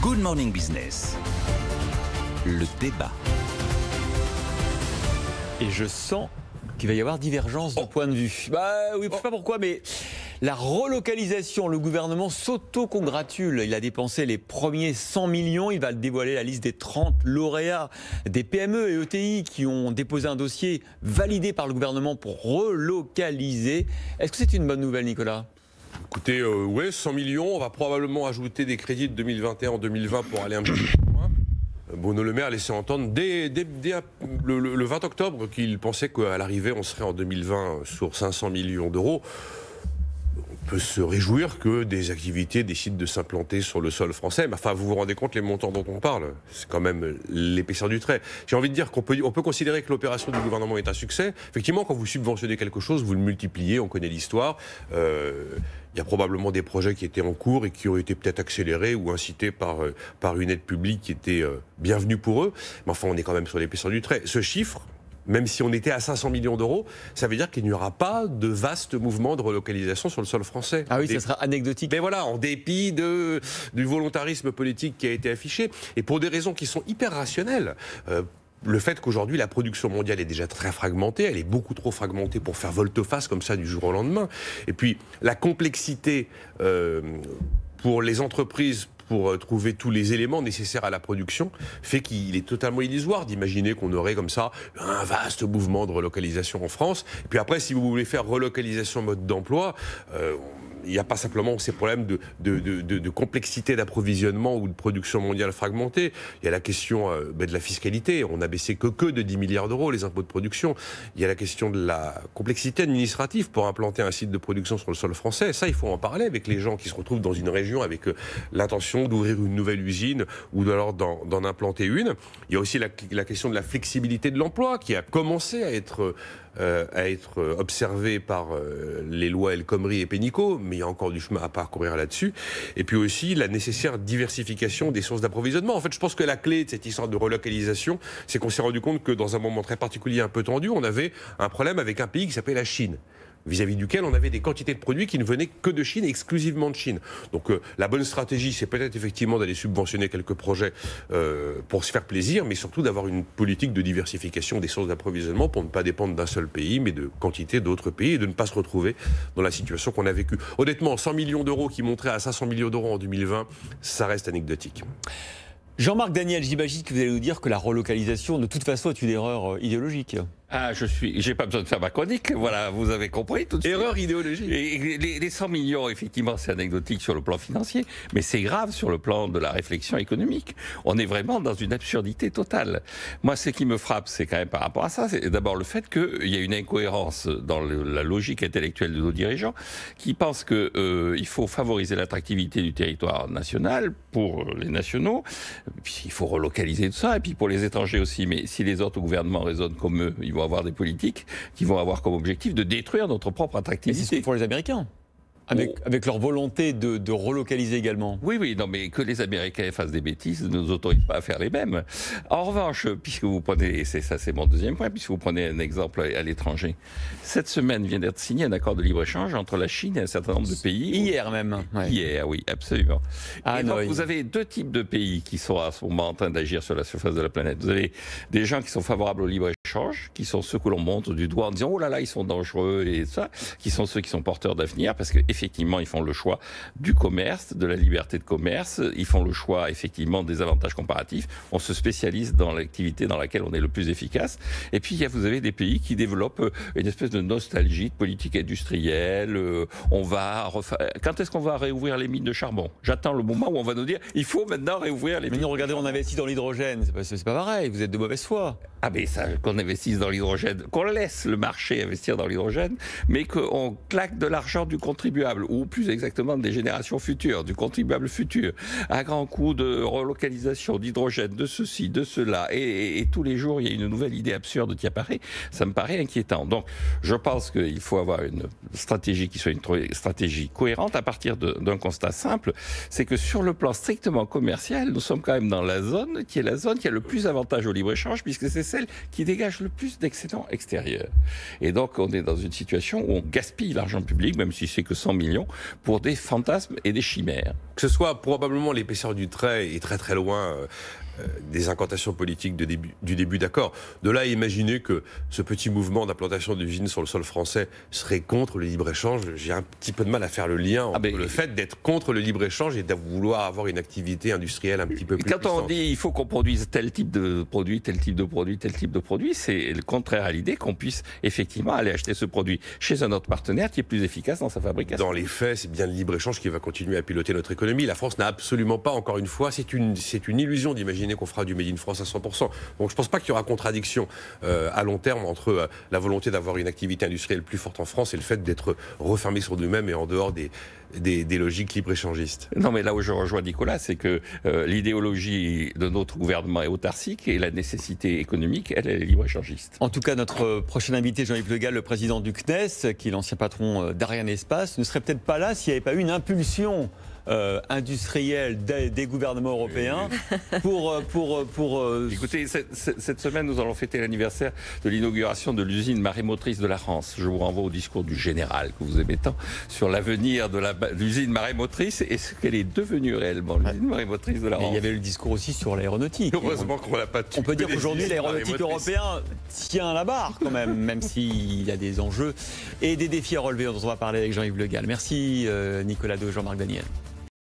Good Morning Business, le débat. Et je sens qu'il va y avoir divergence de point de vue. Bah oui, je ne sais pas pourquoi, mais la relocalisation, le gouvernement s'auto-congratule. Il a dépensé les premiers 100 millions. Il va dévoiler la liste des 30 lauréats des PME et ETI qui ont déposé un dossier validé par le gouvernement pour relocaliser. Est-ce que c'est une bonne nouvelle, Nicolas ? Écoutez, ouais, 100 millions. On va probablement ajouter des crédits de 2021 en 2020 pour aller un petit peu plus loin. Bruno Le Maire a laissé entendre dès le 20 octobre qu'il pensait qu'à l'arrivée, on serait en 2020 sur 500 millions d'euros. On peut se réjouir que des activités décident de s'implanter sur le sol français. Mais enfin, vous vous rendez compte les montants dont on parle. C'est quand même l'épaisseur du trait. J'ai envie de dire qu'on peut considérer que l'opération du gouvernement est un succès. Effectivement, quand vous subventionnez quelque chose, vous le multipliez, on connaît l'histoire. Il y a probablement des projets qui étaient en cours et qui ont été peut-être accélérés ou incités par une aide publique qui était bienvenue pour eux. Mais enfin, on est quand même sur l'épaisseur du trait. Ce chiffre, même si on était à 500 millions d'euros, ça veut dire qu'il n'y aura pas de vaste mouvement de relocalisation sur le sol français. Ah oui, ça sera anecdotique. Mais voilà, en dépit du volontarisme politique qui a été affiché, et pour des raisons qui sont hyper rationnelles. Le fait qu'aujourd'hui la production mondiale est déjà très fragmentée, elle est beaucoup trop fragmentée pour faire volte-face comme ça du jour au lendemain. Et puis la complexité pour les entreprises, pour trouver tous les éléments nécessaires à la production, fait qu'il est totalement illusoire d'imaginer qu'on aurait comme ça un vaste mouvement de relocalisation en France. Et puis après, si vous voulez faire relocalisation mode d'emploi, il n'y a pas simplement ces problèmes de complexité d'approvisionnement ou de production mondiale fragmentée. Il y a la question de la fiscalité. On a baissé que de 10 milliards d'euros les impôts de production. Il y a la question de la complexité administrative pour implanter un site de production sur le sol français. Ça, il faut en parler avec les gens qui se retrouvent dans une région avec l'intention d'ouvrir une nouvelle usine ou alors d'en implanter une. Il y a aussi la question de la flexibilité de l'emploi qui a commencé à être observé par les lois El Khomri et Pénicaud, mais il y a encore du chemin à parcourir là-dessus. Et puis aussi la nécessaire diversification des sources d'approvisionnement. En fait, je pense que la clé de cette histoire de relocalisation, c'est qu'on s'est rendu compte que dans un moment très particulier, un peu tendu, on avait un problème avec un pays qui s'appelait la Chine, vis-à-vis duquel on avait des quantités de produits qui ne venaient que de Chine, exclusivement de Chine. Donc la bonne stratégie, c'est peut-être effectivement d'aller subventionner quelques projets pour se faire plaisir, mais surtout d'avoir une politique de diversification des sources d'approvisionnement pour ne pas dépendre d'un seul pays, mais de quantité d'autres pays, et de ne pas se retrouver dans la situation qu'on a vécue. Honnêtement, 100 millions d'euros qui monteraient à 500 millions d'euros en 2020, ça reste anecdotique. Jean-Marc Daniel, j'imagine que vous allez nous dire que la relocalisation, de toute façon, est une erreur idéologique. Ah, j'ai pas besoin de faire ma chronique, voilà, vous avez compris tout de suite. Erreur idéologique. Et les 100 millions, effectivement, c'est anecdotique sur le plan financier, mais c'est grave sur le plan de la réflexion économique. On est vraiment dans une absurdité totale. Moi, ce qui me frappe, c'est quand même par rapport à ça, c'est d'abord le fait qu'il y a une incohérence dans la logique intellectuelle de nos dirigeants qui pensent qu'il faut favoriser l'attractivité du territoire national pour les nationaux, puis il faut relocaliser tout ça, et puis pour les étrangers aussi. Mais si les autres gouvernements raisonnent comme eux, ils vont avoir des politiques qui vont avoir comme objectif de détruire notre propre attractivité. Mais c'est ce que font les Américains, avec leur volonté de relocaliser également. Oui, non, mais que les Américains fassent des bêtises ne nous autorise pas à faire les mêmes. En revanche, puisque vous prenez, et c'est mon deuxième point, puisque vous prenez un exemple à l'étranger, cette semaine vient d'être signé un accord de libre-échange entre la Chine et un certain nombre de pays. Hier même. Ouais. Hier, oui, absolument. Ah, et donc, vous avez deux types de pays qui sont à ce moment en train d'agir sur la surface de la planète. Vous avez des gens qui sont favorables au libre-échange, qui sont ceux que l'on montre du doigt en disant « Oh là là, ils sont dangereux » et ça, qui sont ceux qui sont porteurs d'avenir, parce que effectivement, ils font le choix du commerce, de la liberté de commerce, ils font le choix, effectivement, des avantages comparatifs. On se spécialise dans l'activité dans laquelle on est le plus efficace. Et puis, vous avez des pays qui développent une espèce de nostalgie de politique industrielle. Quand est-ce qu'on va réouvrir les mines de charbon ? J'attends le moment où on va nous dire, il faut maintenant réouvrir les mines. Mais non, regardez, on investit dans l'hydrogène. C'est pas pareil, vous êtes de mauvaise foi. Ah mais ça, qu'on investisse dans l'hydrogène, qu'on laisse le marché investir dans l'hydrogène, mais qu'on claque de l'argent du contribuable, ou plus exactement des générations futures, du contribuable futur, à grands coups de relocalisation d'hydrogène, de ceci, de cela, et tous les jours il y a une nouvelle idée absurde qui apparaît, ça me paraît inquiétant. Donc je pense qu'il faut avoir une stratégie qui soit une stratégie cohérente à partir d'un constat simple, c'est que sur le plan strictement commercial, nous sommes quand même dans la zone qui est la zone qui a le plus avantage au libre-échange, puisque c'est celle qui dégage dégage le plus d'excédents extérieurs. Et donc, on est dans une situation où on gaspille l'argent public, même si c'est que 100 millions, pour des fantasmes et des chimères. Que ce soit probablement l'épaisseur du trait est très très loin des incantations politiques du début d'accord. De là à imaginer que ce petit mouvement d'implantation d'usines sur le sol français serait contre le libre-échange, j'ai un petit peu de mal à faire le lien entre le fait d'être contre le libre-échange et de vouloir avoir une activité industrielle un petit peu plus puissante. Quand on dit il faut qu'on produise tel type de produit, tel type de produit, tel type de produit, c'est le contraire à l'idée qu'on puisse effectivement aller acheter ce produit chez un autre partenaire qui est plus efficace dans sa fabrication. Dans les faits, c'est bien le libre-échange qui va continuer à piloter notre économie. La France n'a absolument pas, encore une fois, c'est une illusion d'imaginer qu'on fera du Made in France à 100%. Donc je ne pense pas qu'il y aura contradiction à long terme entre la volonté d'avoir une activité industrielle plus forte en France et le fait d'être refermé sur nous-mêmes et en dehors des logiques libre-échangistes. Non, mais là où je rejoins Nicolas, c'est que l'idéologie de notre gouvernement est autarcique et la nécessité économique, elle est libre-échangiste. En tout cas, notre prochain invité, Jean-Yves Le Gall, le président du CNES, qui est l'ancien patron d'Ariane Espace, ne serait peut-être pas là s'il n'y avait pas eu une impulsion industrielle des gouvernements européens pour Écoutez, cette semaine, nous allons fêter l'anniversaire de l'inauguration de l'usine marémotrice de la France. Je vous renvoie au discours du général que vous aimez tant sur l'avenir de l'usine marémotrice et ce qu'elle est devenue réellement, l'usine marémotrice de la France. Il y avait le discours aussi sur l'aéronautique. Heureusement qu'on l'a pas tué. On peut dire qu'aujourd'hui, l'aéronautique européen tient la barre quand même s'il y a des enjeux et des défis à relever dont on va parler avec Jean-Yves Le Gall. Merci Nicolas Dos, Jean-Marc Daniel.